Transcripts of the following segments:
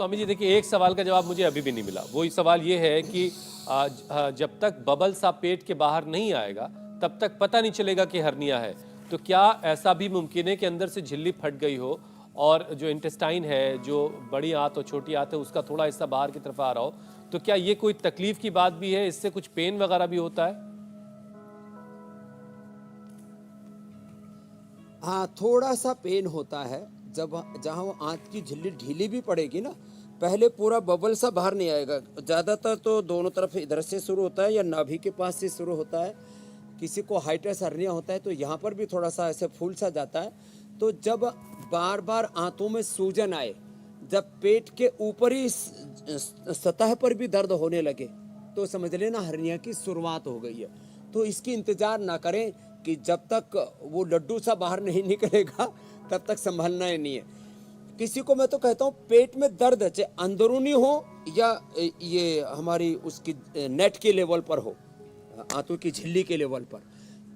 स्वामी जी देखिए, एक सवाल का जवाब मुझे अभी भी नहीं मिला। वही सवाल ये है कि जब तक बबल सा पेट के बाहर नहीं आएगा तब तक पता नहीं चलेगा कि हर्निया है। तो क्या ऐसा भी मुमकिन है कि अंदर से झिल्ली फट गई हो और जो इंटेस्टाइन है, जो बड़ी आंत और छोटी आंत है, उसका थोड़ा हिस्सा बाहर की तरफ आ रहा हो? तो क्या ये कोई तकलीफ की बात भी है? इससे कुछ पेन वगैरह भी होता है? हाँ, थोड़ा सा पेन होता है जब जहाँ वो आंत की झिल्ली ढीली भी पड़ेगी ना, पहले पूरा बबल सा बाहर नहीं आएगा। ज़्यादातर तो दोनों तरफ इधर से शुरू होता है या नाभि के पास से शुरू होता है। किसी को हाइटस हर्निया होता है तो यहाँ पर भी थोड़ा सा ऐसे फूल सा जाता है। तो जब बार बार आंतों में सूजन आए, जब पेट के ऊपरी सतह पर भी दर्द होने लगे, तो समझ लेना हर्निया की शुरुआत हो गई है। तो इसकी इंतजार ना करें कि जब तक वो लड्डू सा बाहर नहीं निकलेगा तब तक संभलना ही नहीं है। किसी को मैं तो कहता हूँ पेट में दर्द चाहे अंदरूनी हो या ये हमारी उसकी नेट के लेवल पर हो, आंतों की झिल्ली के लेवल पर,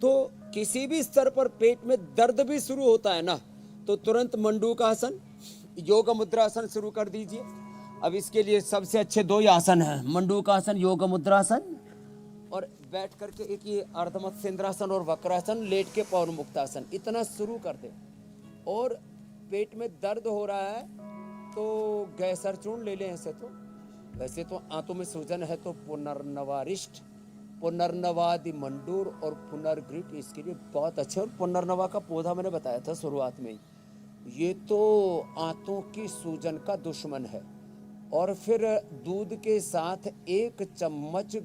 तो किसी भी स्तर पर पेट में दर्द भी शुरू होता है ना, तो तुरंत मंडूकासन, योग मुद्रासन शुरू कर दीजिए। अब इसके लिए सबसे अच्छे दो ही आसन हैं, मंडूकासन, योग मुद्रासन, और बैठ करके एक ये अर्धमत्स्येंद्रासन और वक्रासन, लेट के पवन मुक्तासन, इतना शुरू कर दे। और पेट में दर्द हो रहा है तो गैसर चूर्ण ले लें। ऐसे तो वैसे तो आंतों में सूजन है तो पुनर्नवारिष्ट, पुनर्नवादि मंडूर और पुनर्ग्रिट इसके लिए बहुत अच्छे। और पुनर्नवा का पौधा मैंने बताया था शुरुआत में ही, ये तो आंतों की सूजन का दुश्मन है। और फिर दूध के साथ 1 चम्मच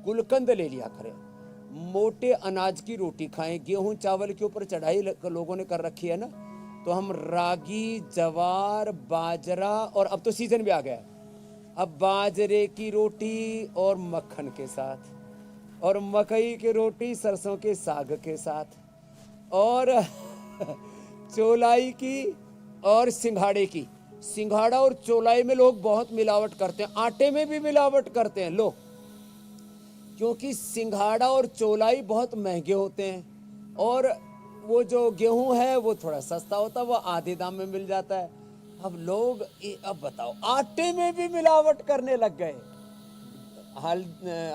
गुलकंद ले लिया करें। मोटे अनाज की रोटी खाएं। गेहूं चावल के ऊपर चढ़ाई लोगों ने कर रखी है ना, तो हम रागी, जवार, बाजरा, और अब तो सीजन भी आ गया, अब बाजरे की रोटी और मक्खन के साथ, और मकई की रोटी सरसों के साग के साथ, और चौलाई की और सिंघाड़े की। सिंघाड़ा और चौलाई में लोग बहुत मिलावट करते हैं, आटे में भी मिलावट करते हैं लोग, क्योंकि सिंघाड़ा और चौलाई बहुत महंगे होते हैं और वो जो गेहूं है वो थोड़ा सस्ता होता है, वो आधे दाम में मिल जाता है। अब लोग अब बताओ, आटे में भी मिलावट करने लग गए।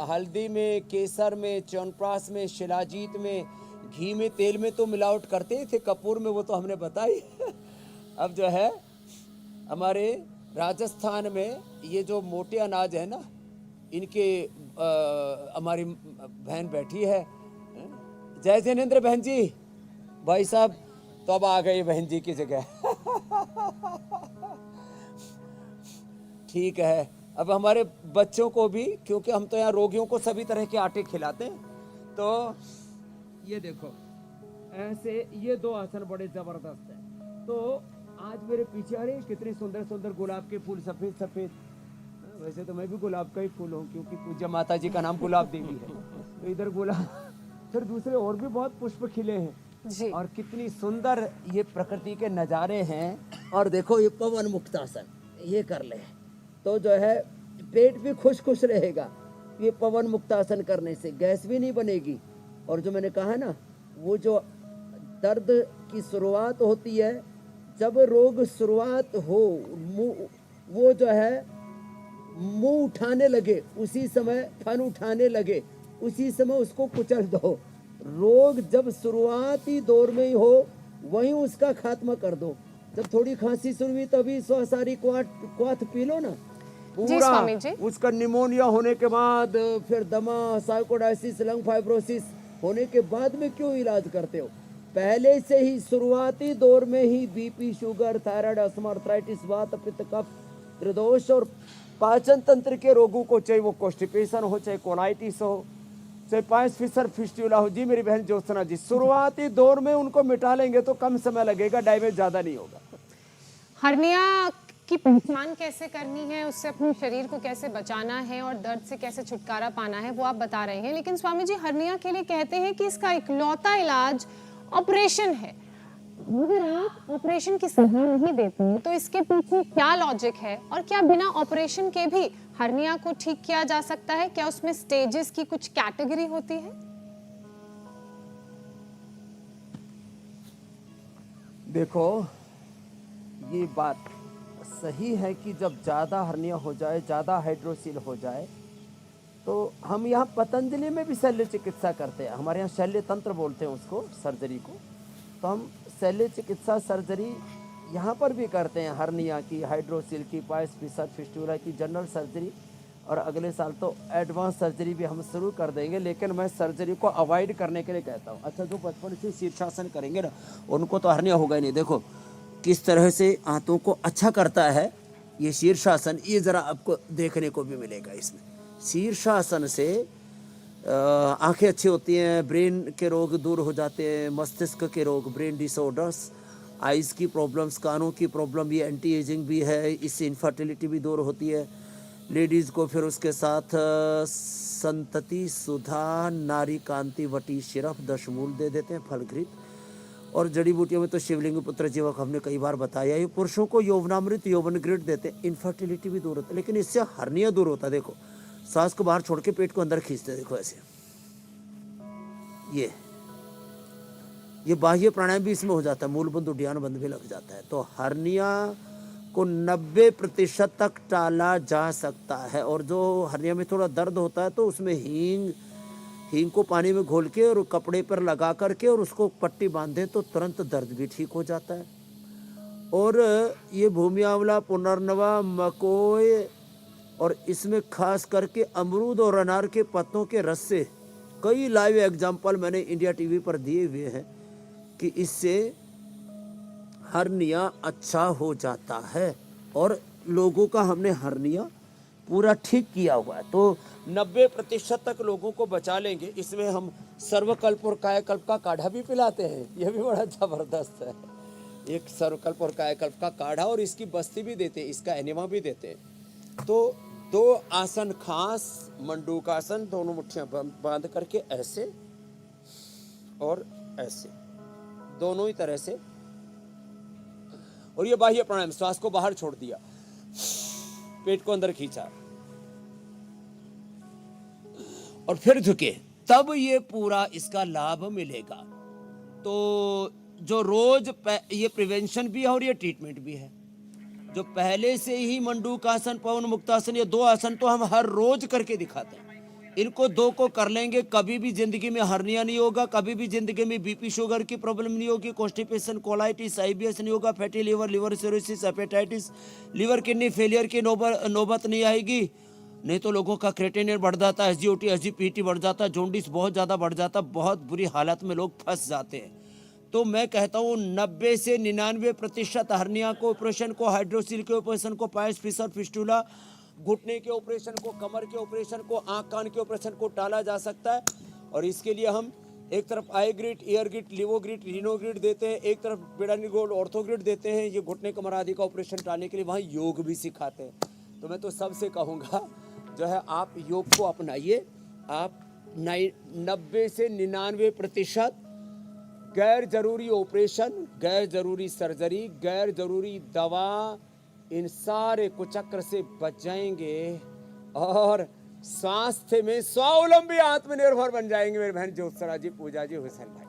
हल्दी में, केसर में, च्यवनप्राश में, शिलाजीत में, घी में, तेल में तो मिलावट करते ही थे, कपूर में वो तो हमने बताई। अब जो है हमारे राजस्थान में ये जो मोटे अनाज है ना, इनके हमारी बहन बैठी है, जय जिनेंद्र बहन जी, भाई साहब तो अब आ गए बहन जी की जगह। ठीक है, अब हमारे बच्चों को भी, क्योंकि हम तो यहाँ रोगियों को सभी तरह के आटे खिलाते हैं, तो ये देखो ऐसे ये 2 आसन बड़े जबरदस्त हैं। तो आज मेरे पीछे, अरे कितने सुंदर सुंदर गुलाब के फूल, सफेद सफेद। वैसे तो मैं भी गुलाब का ही फूल हूँ, क्योंकि पूज्य माता जी का नाम गुलाब देवी है, तो इधर गुलाब, फिर दूसरे और भी बहुत पुष्प खिले हैं जी। और कितनी सुंदर ये प्रकृति के नज़ारे हैं। और देखो ये पवन मुक्तासन ये कर ले तो जो है पेट भी खुश खुश रहेगा। ये पवन मुक्तासन करने से गैस भी नहीं बनेगी। और जो मैंने कहा ना, वो जो दर्द की शुरुआत होती है, जब रोग शुरुआत हो, वो जो है मुंह उठाने लगे, उसी समय फन उठाने लगे, उसी समय उसको कुचल दो। रोग जब शुरुआती दौर में ही हो, वहीं उसका खात्मा कर दो। जब थोड़ी खांसी शुरू हुई तभी स्वासारी क्वाथ पी लो ना, पूरा उसका निमोनिया होने के बाद, फिर दमा, साइकोडाइसिस, लंग फाइब्रोसिस होने के बाद में क्यों इलाज करते हो? पहले से ही शुरुआती दौर में ही BP, sugar, thyroid, asthma, arthritis, वात, पित्त, कफ, त्रिदोष और पाचन तंत्र के रोगों को, चाहे वो कॉन्स्टिपेशन हो, चाहे कोलाइटिस हो, चाहे पाइल्स, फिशर, फिस्टुला हो, जी मेरी बहन ज्योत्सना जी, शुरुआती दौर में उनको मिटा लेंगे तो कम समय लगेगा, डैमेज ज्यादा नहीं होगा। हर्निया की पहचान कैसे करनी है, उससे अपने शरीर को कैसे बचाना है और दर्द से कैसे छुटकारा पाना है, वो आप बता रहे हैं। लेकिन स्वामी जी, हर्निया के लिए कहते हैं कि इसका इकलौता इलाज ऑपरेशन है। अगर आप ऑपरेशन की सलाह नहीं देते हैं तो इसके पीछे क्या लॉजिक है, और क्या बिना ऑपरेशन के भी हर्निया को ठीक किया जा सकता है? क्या उसमें स्टेजेस की कुछ कैटेगरी होती है? देखो, ये बात सही है कि जब ज़्यादा हर्निया हो जाए, ज़्यादा हाइड्रोसील हो जाए, तो हम यहाँ पतंजलि में भी शल्य चिकित्सा करते हैं। हमारे यहाँ शल्य तंत्र बोलते हैं उसको, सर्जरी को। तो हम शल्य चिकित्सा सर्जरी यहाँ पर भी करते हैं, हर्निया की, हाइड्रोसील की, पाइस फिशर फिस्टुला की, जनरल सर्जरी। और अगले साल तो एडवांस सर्जरी भी हम शुरू कर देंगे। लेकिन मैं सर्जरी को अवॉइड करने के लिए कहता हूँ। अच्छा, जो बचपन से शीर्षासन करेंगे ना, उनको तो हर्निया होगा ही नहीं। देखो किस तरह से आंतों को अच्छा करता है ये शीर्षासन, ये ज़रा आपको देखने को भी मिलेगा इसमें। शीर्षासन से आंखें अच्छी होती हैं, ब्रेन के रोग दूर हो जाते हैं, मस्तिष्क के रोग, ब्रेन डिसऑर्डर्स, आइज़ की प्रॉब्लम्स, कानों की प्रॉब्लम, ये एंटी एजिंग भी है, इससे इनफर्टिलिटी भी दूर होती है लेडीज़ को। फिर उसके साथ संतति सुधा नारी कांति वटी सिरप 10 मूल दे देते हैं, फलघृत। और जड़ी बूटियों में तो शिवलिंग पुत्र जीवक हमने कई बार बताया। ये पुरुषों को यौवनामृत यौवन ग्रिड देते हैं, इनफर्टिलिटी भी दूर होता है। लेकिन इससे हर्निया दूर होता है। देखो सांस को बाहर छोड़ के पेट को अंदर खींचते, देखो ऐसे, ये बाह्य प्राणायाम भी इसमें हो जाता है, मूल बंद उड्डयन बंद भी लग जाता है। तो हर्निया को 90% तक टाला जा सकता है। और जो हर्निया में थोड़ा दर्द होता है तो उसमें हींग को पानी में घोल के और कपड़े पर लगा करके और उसको पट्टी बांधे तो तुरंत दर्द भी ठीक हो जाता है। और ये भूमि आंवला, पुनर्नवा, मकोय, और इसमें खास करके अमरूद और अनार के पत्तों के रस से, कई लाइव एग्जाम्पल मैंने इंडिया टीवी पर दिए हुए हैं कि इससे हर्निया अच्छा हो जाता है। और लोगों का हमने हर्निया पूरा ठीक किया हुआ है। तो 90% तक लोगों को बचा लेंगे। इसमें हम सर्वकल्प और कायाकल्प का काढ़ा भी पिलाते हैं, यह भी बड़ा ज़बरदस्त है। एक सर्वकल्प और कायाकल्प का काढ़ा, और इसकी बस्ती भी देते हैं, इसका एनिमा भी देते हैं। तो 2 आसन खास, मंडूकासन, दोनों मुट्ठियां बांध करके ऐसे और ऐसे, दोनों ही तरह से। और ये बाह्य प्राणायाम, श्वास को बाहर छोड़ दिया, पेट को अंदर खींचा और फिर झुके, तब ये पूरा इसका लाभ मिलेगा। तो जो रोज ये प्रिवेंशन भी है और ये ट्रीटमेंट भी है। जो पहले से ही मंडूकासन, पवन मुक्तासन, ये 2 आसन तो हम हर रोज करके दिखाते हैं। इनको 2 को कर लेंगे, कभी भी जिंदगी में हर्निया नहीं होगा, कभी भी जिंदगी में बीपी शुगर की प्रॉब्लम नहीं होगी, कॉन्स्टिपेशन, कोलाइटिस, आईबीएस नहीं होगा, fatty liver, liver cirrhosis, hepatitis, liver kidney failure की नौबत नहीं आएगी। नहीं तो लोगों का क्रेटिनिन बढ़ जाता है, एसजीओटी, एसजीपीटी बढ़ जाता है, जॉन्डिस बहुत ज़्यादा बढ़ जाता है, बहुत बुरी हालत में लोग फंस जाते हैं। तो मैं कहता हूँ 90 से 99% हर्निया को, ऑपरेशन को, हाइड्रोसील के ऑपरेशन को, पाइस फिशर फिस्टुला, घुटने के ऑपरेशन को, कमर के ऑपरेशन को, आंख कान के ऑपरेशन को टाला जा सकता है। और इसके लिए हम एक तरफ आई grid, year grid, लिवो grid, Reno grid देते हैं, एक तरफ बेडानी गोल्ड ऑर्थो ग्रिड देते हैं, ये घुटने कमर आदि का ऑपरेशन टालने के लिए। वहाँ योग भी सिखाते हैं। तो मैं तो सबसे कहूँगा जो है, आप योग को अपनाइए। आप 90 से 99% गैर जरूरी ऑपरेशन, गैर जरूरी सर्जरी, गैर जरूरी दवा, इन सारे कुचक्र से बच जाएंगे और स्वास्थ्य में स्वावलंबी, आत्मनिर्भर बन जाएंगे। मेरे बहन ज्योत्सना जी, पूजा जी, हुसैन भाई।